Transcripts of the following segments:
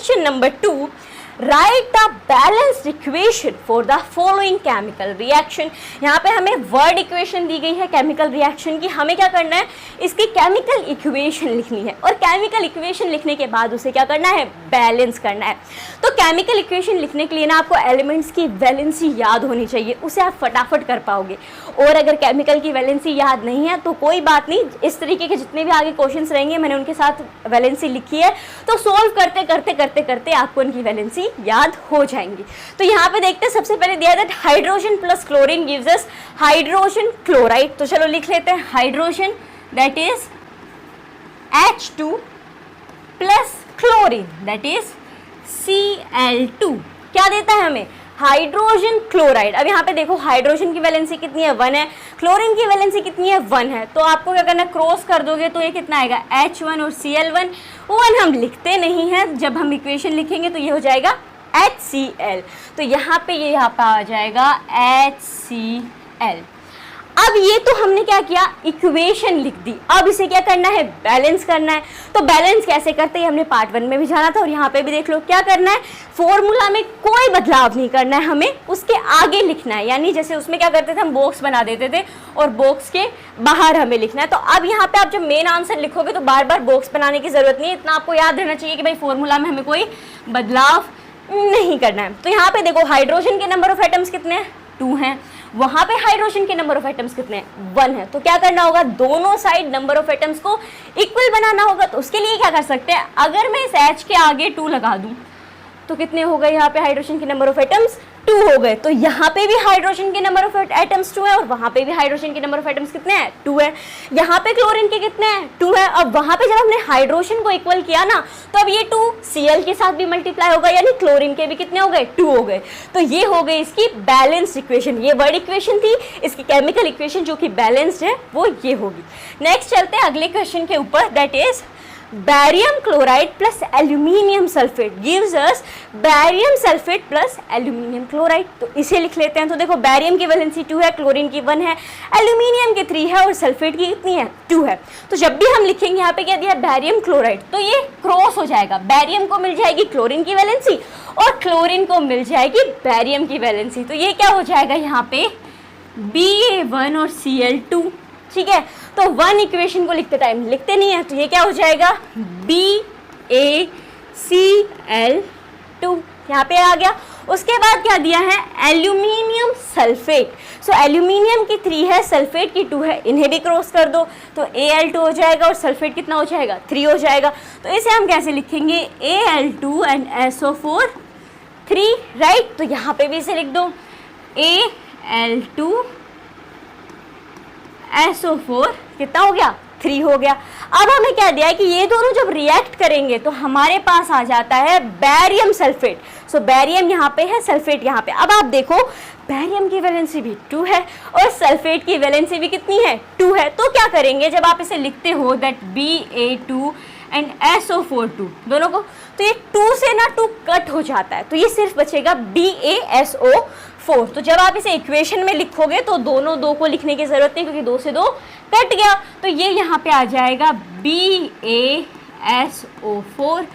Question number 2, right the balanced equation for the following chemical reaction. यहाँ पे हमें word equation दी गई है केमिकल रिएक्शन की, हमें क्या करना है, इसकी केमिकल इक्वेशन लिखनी है और केमिकल इक्वेशन लिखने के बाद उसे क्या करना है, बैलेंस करना है। तो केमिकल इक्वेशन लिखने के लिए ना आपको एलिमेंट्स की वैलेंसी याद होनी चाहिए, उसे आप फटाफट कर पाओगे। और अगर केमिकल की वैलेंसी याद नहीं है तो कोई बात नहीं, इस तरीके के जितने भी आगे क्वेश्चंस रहेंगे मैंने उनके साथ वैलेंसी लिखी है, तो सोल्व करते करते करते करते आपको उनकी वैलेंसी याद हो जाएंगी। तो यहाँ पे देखते हैं, सबसे पहले दिया that hydrogen plus chlorine gives us hydrogen chloride. तो चलो लिख लेते हैं hydrogen that is H2 plus chlorine that is Cl2 क्या देता है हमें, हाइड्रोजन क्लोराइड। अब यहाँ पे देखो हाइड्रोजन की वैलेंसी कितनी है, 1 है, क्लोरीन की वैलेंसी कितनी है, 1 है। तो आपको क्या करना है, क्रॉस कर दोगे तो ये कितना आएगा, H1 और Cl1। 1 हम लिखते नहीं हैं, जब हम इक्वेशन लिखेंगे तो ये हो जाएगा HCl। तो यहाँ पे ये यहाँ पे आ जाएगा HCl। अब ये तो हमने क्या किया, इक्वेशन लिख दी। अब इसे क्या करना है, बैलेंस करना है। तो बैलेंस कैसे करते हैं हमने पार्ट 1 में भी जाना था और यहाँ पे भी देख लो क्या करना है, फॉर्मूला में कोई बदलाव नहीं करना है, हमें उसके आगे लिखना है। यानी जैसे उसमें क्या करते थे, हम बॉक्स बना देते थे और बॉक्स के बाहर हमें लिखना है। तो अब यहाँ पे आप जब मेन आंसर लिखोगे तो बार बार बॉक्स बनाने की जरूरत नहीं है, इतना आपको याद रहना चाहिए कि भाई फॉर्मूला में हमें कोई बदलाव नहीं करना है। तो यहाँ पे देखो हाइड्रोजन के नंबर ऑफ एटम्स कितने हैं, 2 हैं, वहां पे हाइड्रोजन के नंबर ऑफ एटम्स कितने हैं, 1 है। तो क्या करना होगा, दोनों साइड नंबर ऑफ एटम्स को इक्वल बनाना होगा। तो उसके लिए क्या कर सकते हैं, अगर मैं इस H के आगे 2 लगा दूं तो कितने हो गए, यहाँ पे हाइड्रोजन के नंबर ऑफ एटम्स 2 हो गए। तो यहाँ पे भी हाइड्रोजन के नंबर ऑफ एटम्स 2 है और वहां पे भी हाइड्रोजन के नंबर ऑफ एटम्स कितने हैं, 2 है। यहाँ पे क्लोरीन के कितने हैं, 2 है। अब वहां पे जब हमने हाइड्रोजन को इक्वल किया ना, तो अब ये 2 Cl के साथ भी मल्टीप्लाई होगा, यानी क्लोरीन के भी कितने हो गए, 2 हो गए। तो ये हो गई इसकी बैलेंस्ड इक्वेशन। ये वर्ड इक्वेशन थी, इसकी केमिकल इक्वेशन जो कि बैलेंस्ड है वो ये होगी। नेक्स्ट चलते हैं अगले क्वेश्चन के ऊपर, that is barium chloride plus aluminium sulphate gives us barium sulphate plus aluminium chloride. तो इसे लिख लेते हैं। तो देखो बैरियम की वैलेंसी 2 है, क्लोरीन की 1 है, एल्यूमिनियम की 3 है और सल्फेट की कितनी है, 2 है। तो जब भी हम लिखेंगे यहाँ पे क्या दिया, बैरियम क्लोराइड, तो ये क्रॉस हो जाएगा, बैरियम को मिल जाएगी क्लोरीन की वैलेंसी और क्लोरीन को मिल जाएगी बैरियम की वैलेंसी। तो ये क्या हो जाएगा यहाँ पे, Ba1 और Cl2। ठीक है, तो 1 इक्वेशन को लिखते टाइम लिखते नहीं है, तो ये क्या हो जाएगा, BaCl2 यहाँ पे आ गया। उसके बाद क्या दिया है, एल्यूमिनियम सल्फेट। सो एल्यूमिनियम की 3 है, सल्फेट की 2 है, इन्हें भी क्रॉस कर दो तो Al2 हो जाएगा और सल्फेट कितना हो जाएगा, 3 हो जाएगा। तो इसे हम कैसे लिखेंगे, Al2 एंड SO4 3, राइट। तो यहाँ पे भी इसे लिख दो Al2 SO4 कितना हो गया, 3 हो गया। अब हमें क्या दिया है कि ये दोनों जब रिएक्ट करेंगे तो हमारे पास आ जाता है बैरियम सल्फेट। सो बैरियम यहाँ पे है, सल्फेट यहाँ पे। अब आप देखो बैरियम की वैलेंसी भी 2 है और सल्फेट की वैलेंसी भी कितनी है, 2 है। तो क्या करेंगे, जब आप इसे लिखते हो दैट Ba2 एंड SO4 2 दोनों को, तो ये 2 से ना 2 कट हो जाता है, तो ये सिर्फ बचेगा BaSO4। तो जब आप इसे इक्वेशन में लिखोगे तो दोनों 2 को लिखने की जरूरत नहीं, क्योंकि 2 से 2 कट गया। तो ये यहाँ पे आ जाएगा BaSO4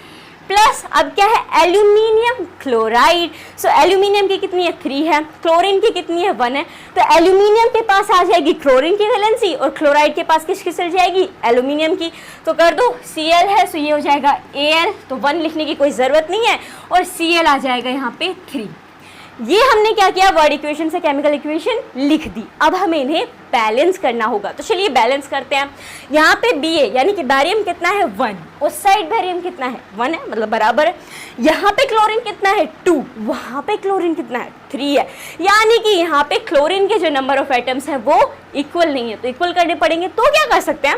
प्लस अब क्या है, एल्यूमिनियम क्लोराइड। सो एल्यूमिनियम की कितनी है, 3 है, क्लोरीन की कितनी है, 1 है। तो एल्यूमिनियम के पास आ जाएगी क्लोरीन की वैलेंसी और क्लोराइड के पास किसकी चल जाएगी, एल्यूमिनियम की। तो कर दो, Cl है, सो ये हो जाएगा Al, तो 1 लिखने की कोई ज़रूरत नहीं है और Cl आ जाएगा यहाँ पे 3। ये हमने क्या किया, वर्ड इक्वेशन से केमिकल इक्वेशन लिख दी। अब हमें इन्हें बैलेंस करना होगा, तो चलिए बैलेंस करते हैं। यहाँ पे Ba यानी कि बैरियम कितना है, 1, उस साइड बैरियम कितना है, 1 है, मतलब बराबर है। यहाँ पे क्लोरीन कितना है, 2, वहाँ पे क्लोरीन कितना है, 3 है। यानी कि यहाँ पे क्लोरीन के जो नंबर ऑफ एटम्स है वो इक्वल नहीं है, तो इक्वल करने पड़ेंगे। तो क्या कर सकते हैं,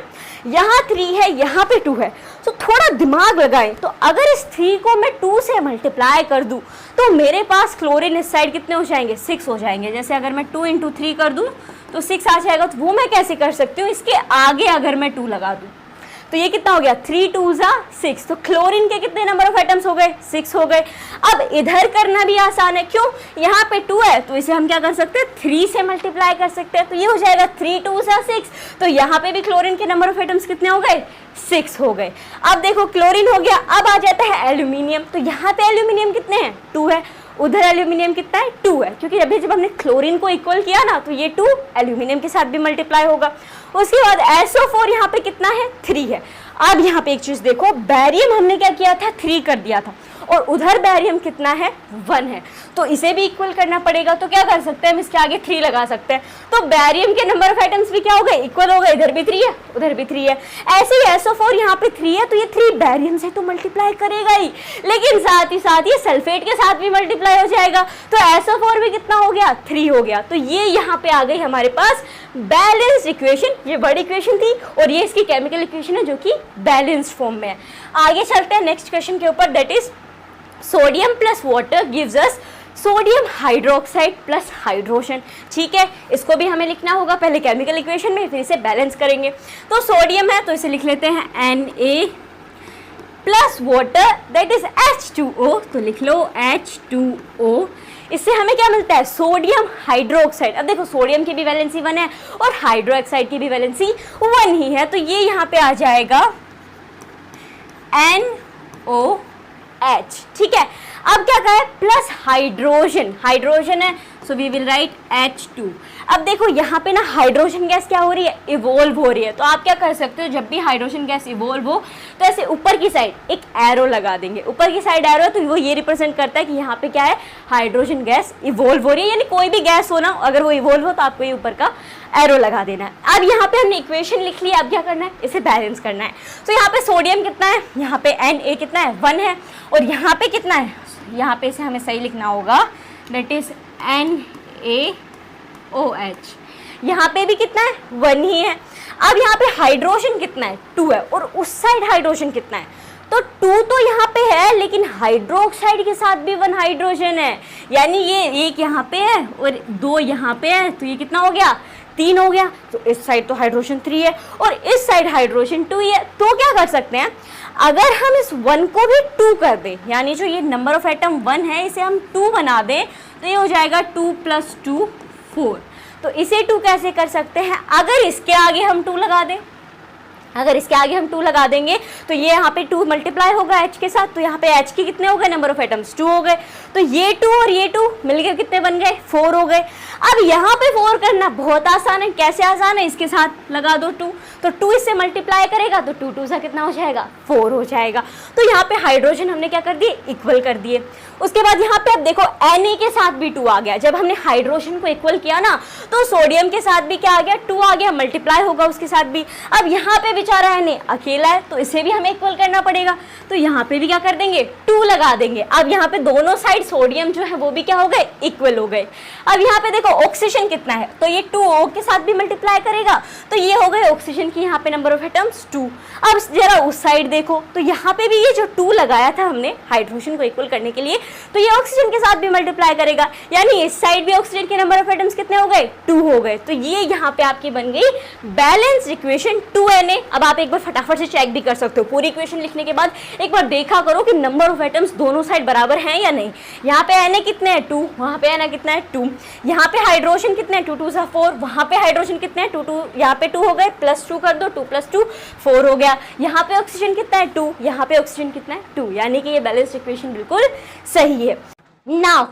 यहाँ 3 है, यहाँ पे 2 है, तो थोड़ा दिमाग लगाएं। तो अगर इस 3 को मैं 2 से मल्टीप्लाई कर दूँ तो मेरे पास क्लोरीन इस साइड कितने हो जाएंगे, 6 हो जाएंगे। जैसे अगर मैं 2 × 3 कर दूँ तो 6 आ जाएगा। तो वो मैं कैसे कर सकती हूँ, इसके आगे अगर मैं 2 लगा दूँ तो ये कितना हो गया 3 2 जा 6। तो क्लोरीन के कितने नंबर ऑफ एटम्स हो गए 6 हो गए। अब इधर करना भी आसान है, क्यों, यहाँ पे 2 है तो इसे हम क्या कर सकते हैं 3 से मल्टीप्लाई कर सकते हैं। तो ये हो जाएगा 3 2 जा 6। तो यहाँ पे भी क्लोरीन के नंबर ऑफ एटम्स कितने हो गए 6 हो गए। अब देखो क्लोरीन हो गया, अब आ जाता है एल्यूमिनियम। तो यहाँ पे एल्यूमिनियम कितने हैं 2 है, उधर एल्यूमिनियम कितना है 2 है, क्योंकि अभी जब हमने क्लोरीन को इक्वल किया ना तो ये 2 एल्यूमिनियम के साथ भी मल्टीप्लाई होगा। उसके बाद SO4 यहाँ पे कितना है 3 है। अब यहाँ पे एक चीज देखो, बैरियम हमने क्या किया था 3 कर दिया था और उधर बैरियम कितना है 1 है, तो इसे भी इक्वल करना पड़ेगा। तो क्या कर सकते हैं हम इसके आगे 3 लगा सकते हैं। तो बैरियम के नंबर ऑफ एटम्स भी क्या हो गए इक्वल हो गए, इधर भी 3 है उधर भी 3 है। ऐसे ही SO4 यहाँ पे 3 है तो ये 3 बैरियम से तो मल्टीप्लाई करेगा ही, लेकिन साथ ही साथ ये सल्फेट के साथ भी मल्टीप्लाई हो जाएगा। तो SO4 भी कितना हो गया 3 हो गया। तो ये यहाँ पे आ गई हमारे पास बैलेंस्ड इक्वेशन। ये वर्ड इक्वेशन थी और ये इसकी केमिकल इक्वेशन है जो कि बैलेंस्ड फॉर्म में है। आगे चलते हैं नेक्स्ट क्वेश्चन के ऊपर, that is sodium plus water gives us sodium hydroxide plus hydrogen. ठीक है, इसको भी हमें लिखना होगा पहले केमिकल इक्वेशन में, फिर इसे बैलेंस करेंगे। तो सोडियम है तो इसे लिख लेते हैं Na plus water that is H2O। तो लिख लो H2O। इससे हमें क्या मिलता है सोडियम हाइड्रोक्साइड। अब देखो सोडियम की भी वैलेंसी 1 है और हाइड्रोक्साइड की भी वैलेंसी 1 ही है, तो ये यहाँ पे आ जाएगा NOH। ठीक है, अब क्या कहा है प्लस हाइड्रोजन, हाइड्रोजन है so we will write H2। अब देखो यहाँ पे ना हाइड्रोजन गैस क्या हो रही है इवोल्व हो रही है। तो आप क्या कर सकते हो, जब भी हाइड्रोजन गैस इवोल्व हो तो ऐसे ऊपर की साइड एक एरो लगा देंगे। ऊपर की साइड एरो है तो वो ये रिप्रेजेंट करता है कि यहाँ पे क्या है हाइड्रोजन गैस इवोल्व हो रही है, यानी कोई भी गैस हो ना अगर वो इवोल्व हो तो आपको ये ऊपर का एरो लगा देना है। अब यहाँ पे हमने इक्वेशन लिख लिया, अब क्या करना है इसे बैलेंस करना है। तो यहाँ पे सोडियम कितना है, यहाँ पे Na कितना है 1 है, और यहाँ पे कितना है, यहाँ पे इसे हमें सही लिखना होगा दैट इज NaOH। यहाँ पे भी कितना है 1 ही है। अब यहाँ पे हाइड्रोजन कितना है 2 है और उस साइड हाइड्रोजन कितना है, तो 2 तो यहाँ पे है लेकिन हाइड्रोक्साइड के साथ भी 1 हाइड्रोजन है, यानी ये एक यहाँ पे है और 2 यहाँ पे है, तो ये कितना हो गया 3 हो गया। तो इस साइड तो हाइड्रोजन 3 है और इस साइड हाइड्रोजन 2 ही है। तो क्या कर सकते हैं, अगर हम इस 1 को भी 2 कर दें, यानी जो ये नंबर ऑफ एटम 1 है इसे हम 2 बना दें, तो ये हो जाएगा 2 + 2 4। तो इसे 2 कैसे कर सकते हैं, अगर इसके आगे हम 2 लगा दें, अगर इसके आगे हम 2 लगा देंगे तो ये यहाँ पे 2 मल्टीप्लाई होगा H के साथ, तो यहाँ पे H के कितने हो गए नंबर ऑफ एटम्स 2 हो गए। तो ये 2 और ये 2 मिलकर कितने बन गए 4 हो गए। अब यहाँ पे 4 करना बहुत आसान है, कैसे आसान है, इसके साथ लगा दो 2, तो 2 इससे मल्टीप्लाई करेगा तो 2 2 सा कितना हो जाएगा 4 हो जाएगा। तो यहाँ पे हाइड्रोजन हमने क्या कर दिए इक्वल कर दिए। उसके बाद यहाँ पे अब देखो Na के साथ भी 2 आ गया। जब हमने हाइड्रोजन को इक्वल किया ना तो सोडियम के साथ भी क्या आ गया 2 आ गया, मल्टीप्लाई होगा उसके साथ भी। अब यहाँ पे बेचारा Na अकेला है तो इसे भी हमें इक्वल करना पड़ेगा, तो यहाँ पे भी क्या कर देंगे 2 लगा देंगे। अब यहाँ पे दोनों साइड सोडियम जो है वो भी क्या हो गए इक्वल हो गए। अब यहाँ पे देखो ऑक्सीजन कितना है, तो ये 2O के साथ भी मल्टीप्लाई करेगा, तो ये हो गए ऑक्सीजन की यहाँ पे नंबर ऑफ एटम्स 2। अब जरा उस साइड देखो तो यहाँ पे भी ये जो 2 लगाया था हमने हाइड्रोजन को इक्वल करने के लिए, तो ये ऑक्सीजन के साथ भी मल्टीप्लाई करेगा, यानी इस साइड भी ऑक्सीजन के नंबर ऑफ एटम्स कितने हो गए 2 हो गए। तो ये यहाँ पे आपकी बन गई बैलेंस्ड इक्वेशन 2Na। अब आप एक बार फटाफट से चेक भी कर सकते हो, पूरी इक्वेशन लिखने के बाद एक बार देखा करो कि नंबर ऑफ एटम्स दोनों साइड बराबर हैं या नहीं। यहाँ पे Na कितने हैं 2, वहाँ पे Na कितना है 2, यहाँ पे हाइड्रोजन कितने हैं 2 2 सा 4, वहाँ पे हाइड्रोजन कितने हैं 2 2, यहाँ पे 2 हो गए प्लस 2 कर दो 2 + 2 4 हो गया। यहाँ पे ऑक्सीजन कितना है 2, यहाँ पे ऑक्सीजन कितना है 2, यानी कि ये बैलेंस्ड इक्वेशन बिल्कुल सही है। नाउ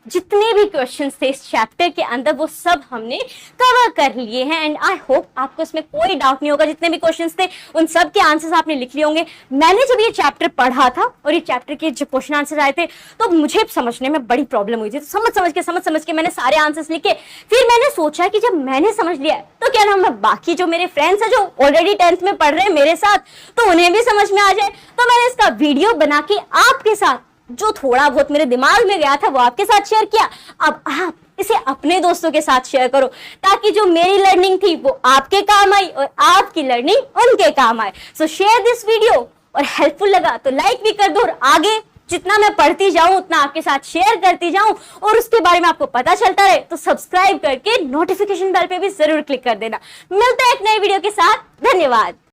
जितने भी क्वेश्चंस थे इस चैप्टर के अंदर वो सब हमने कवर कर लिए हैं एंड आई होप आपको इसमें कोई डाउट नहीं होगा। जितने भी क्वेश्चंस थे उन सब के आंसर्स आपने लिख लिए होंगे। मैंने जब ये चैप्टर पढ़ा था और ये चैप्टर के जब क्वेश्चन आंसर आए थे तो मुझे समझने में बड़ी प्रॉब्लम हुई थी, तो समझ के मैंने सारे आंसर्स लिखे। फिर मैंने सोचा कि जब मैंने समझ लिया तो क्या ना मैं बाकी जो मेरे फ्रेंड्स हैं जो ऑलरेडी 10th में पढ़ रहे हैं मेरे साथ, तो उन्हें भी समझ में आ जाए। तो मैंने इसका वीडियो बना के आपके साथ जो थोड़ा बहुत मेरे दिमाग में गया था वो आपके साथ शेयर किया। अब आप इसे अपने दोस्तों के साथ शेयर करो ताकि जो मेरी लर्निंग थी वो आपके काम आई और आपकी लर्निंग उनके काम आए। सो शेयर दिस वीडियो, और हेल्पफुल लगा तो लाइक भी कर दो, और आगे जितना मैं पढ़ती जाऊं उतना आपके साथ शेयर करती जाऊं और उसके बारे में आपको पता चलता रहे, तो सब्सक्राइब करके नोटिफिकेशन बेल पे भी जरूर क्लिक कर देना। मिलते हैं एक नए वीडियो के साथ, धन्यवाद।